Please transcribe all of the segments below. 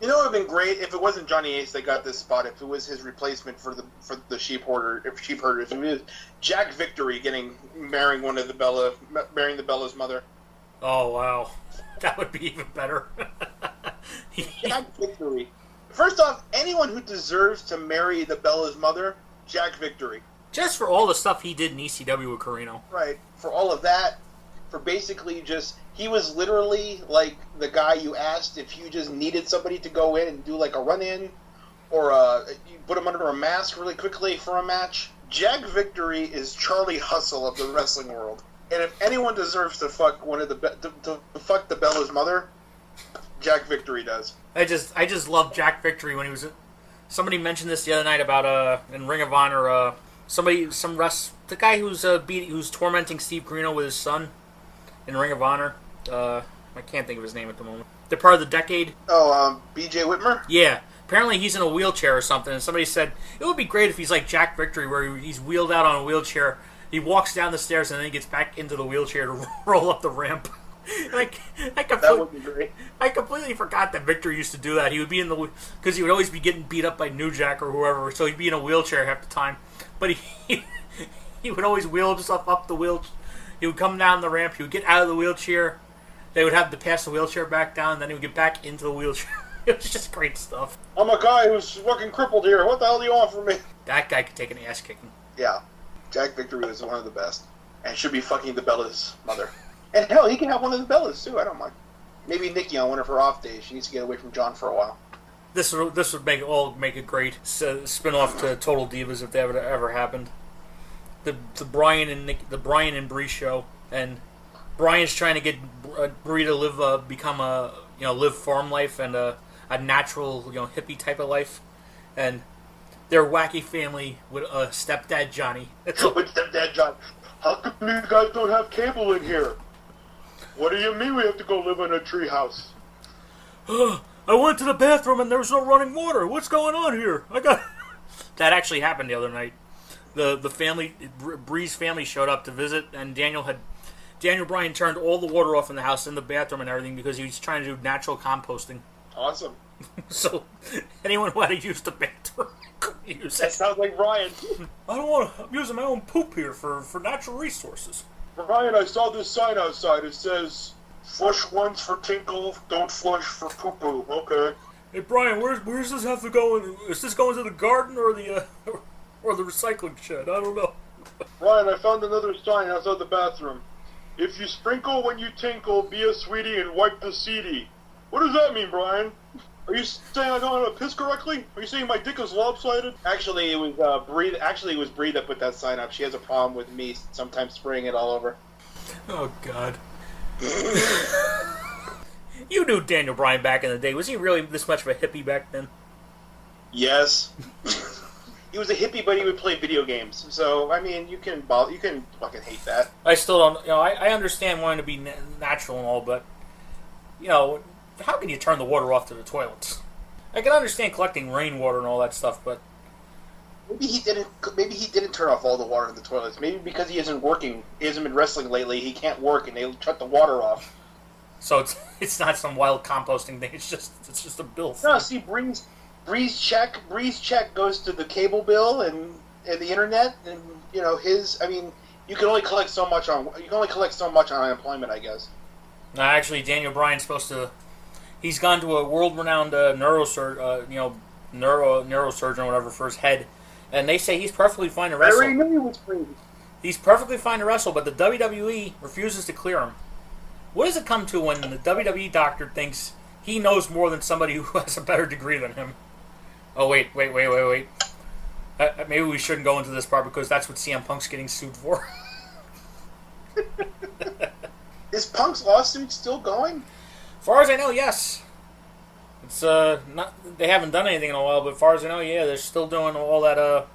You know, it would have been great if it wasn't Johnny Ace that got this spot. If it was his replacement for the Sheepherders, if it was Jack Victory marrying the Bella's mother. Oh wow, that would be even better. Jack Victory. First off, anyone who deserves to marry the Bella's mother, Jack Victory. Just for all the stuff he did in ECW with Carino. Right. For all of that, for basically just... He was literally like the guy you asked if you just needed somebody to go in and do like a run-in, or you put him under a mask really quickly for a match. Jack Victory is Charlie Hustle of the wrestling world. And if anyone deserves to fuck to fuck the Bella's mother, Jack Victory does. I just love Jack Victory when he was... Somebody mentioned this the other night about in Ring of Honor, the guy who's tormenting Steve Carino with his son in Ring of Honor. I can't think of his name at the moment. They're part of the Decade. Oh, B.J. Whitmer? Yeah. Apparently he's in a wheelchair or something, and somebody said, it would be great if he's like Jack Victory, where he's wheeled out on a wheelchair, he walks down the stairs, and then he gets back into the wheelchair to roll up the ramp. That would be great. I completely forgot that Victory used to do that. He would be because he would always be getting beat up by New Jack or whoever, so he'd be in a wheelchair half the time. But he would always wheel himself up the wheelchair. He would come down the ramp, he would get out of the wheelchair, they would have to pass the wheelchair back down, and then he would get back into the wheelchair. It was just great stuff. I'm a guy who's fucking crippled here. What the hell do you want from me? That guy could take an ass kicking. Yeah. Jack Victory was one of the best. And should be fucking the Bella's mother. And hell, he can have one of the Bellas, too. I don't mind. Maybe Nikki on one of her off days. She needs to get away from John for a while. This would make a great spin-off to Total Divas if that ever happened. The Bryan and Bree show, and Bryan's trying to get Bree to live farm life and a natural hippie type of life, and their wacky family with stepdad Johnny. With stepdad John, how come you guys don't have cable in here? What do you mean we have to go live in a treehouse? I went to the bathroom and there was no running water. What's going on here? That actually happened the other night. The family, Bree's family showed up to visit, and Daniel Bryan turned all the water off in the house, in the bathroom and everything, because he was trying to do natural composting. Awesome. So anyone who had to use the bathroom could use it. That sounds like Brian. I don't want to... I'm using my own poop here for natural resources. Brian, I saw this sign outside. It says, flush once for tinkle, don't flush for poo-poo. Okay. Hey, Brian, where's this have to go in? Is this going to the garden or the recycling shed? I don't know. Brian, I found another sign outside the bathroom. If you sprinkle when you tinkle, be a sweetie and wipe the seedy. What does that mean, Brian? Are you saying I don't know how to piss correctly? Are you saying my dick is lopsided? Actually, it was Bree. Actually, it was Bree that put that sign up. She has a problem with me sometimes spraying it all over. Oh God. You knew Daniel Bryan back in the day. Was he really this much of a hippie back then? Yes. He was a hippie, but he would play video games. So, I mean, you can fucking hate that. I still don't... I understand wanting to be natural and all, but... how can you turn the water off to the toilets? I can understand collecting rainwater and all that stuff, but... Maybe he didn't turn off all the water in the toilets. Maybe because he isn't working, he hasn't been wrestling lately, he can't work, and they shut the water off. So it's not some wild composting thing, it's just a bill thing. No, see, Bree's check goes to the cable bill and the internet, and you can only collect so much on unemployment, I guess. No, actually, Daniel Bryan's supposed to. He's gone to a world-renowned neurosurgeon or whatever for his head, and they say he's perfectly fine to wrestle. I already knew he was crazy. He's perfectly fine to wrestle, but the WWE refuses to clear him. What does it come to when the WWE doctor thinks he knows more than somebody who has a better degree than him? Oh, wait. Maybe we shouldn't go into this part because that's what CM Punk's getting sued for. Is Punk's lawsuit still going? As far as I know, yes. It's not. They haven't done anything in a while, but as far as I know, yeah, they're still doing all that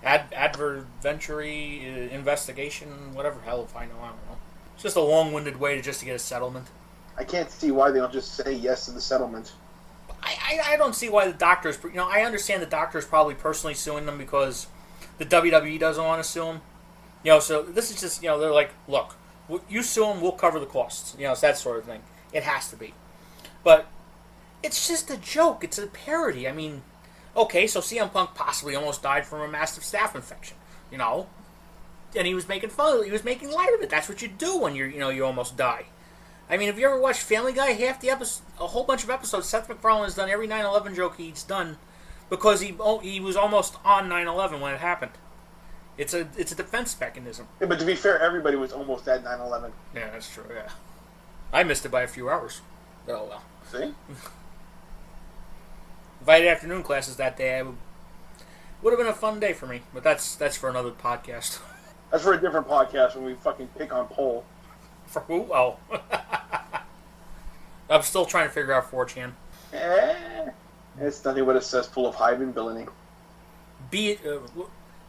adventury investigation, whatever hell if I know. I don't know. It's just a long-winded way to get a settlement. I can't see why they don't just say yes to the settlement. I don't see why the doctors... I understand the doctor's probably personally suing them because the WWE doesn't want to sue them. So this is just, they're like, look, you sue them, we'll cover the costs. It's that sort of thing. It has to be. But It's just a joke. It's a parody. I mean, okay, so CM Punk possibly almost died from a massive staph infection, you know? And he was making fun of it. He was making light of it. That's what you do when you almost die. I mean, have you ever watched Family Guy? A whole bunch of episodes, Seth MacFarlane has done every 9/11 joke he's done because he was almost on 9/11 when it happened. It's a defense mechanism. Yeah, but to be fair, everybody was almost at 9/11. Yeah, that's true, yeah. I missed it by a few hours. Oh, well. See? If I had afternoon classes that day, would have been a fun day for me. But that's for another podcast. That's for a different podcast when we fucking pick on Pole. For who? Oh. I'm still trying to figure out 4chan. It's nothing but a cesspool of Hyben villainy.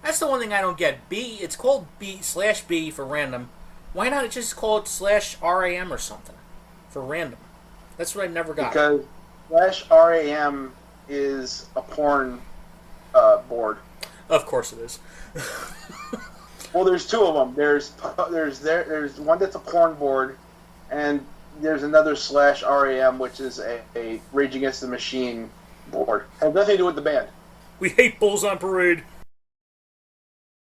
That's the one thing I don't get. It's called /B for random. Why not just call it /RAM or something for random? That's what I never got. Because /RAM is a porn board. Of course it is. Well, there's two of them. There's one that's a porn board, and there's another /RAM, which is a Rage Against the Machine board. Has nothing to do with the band. We hate Bulls on Parade.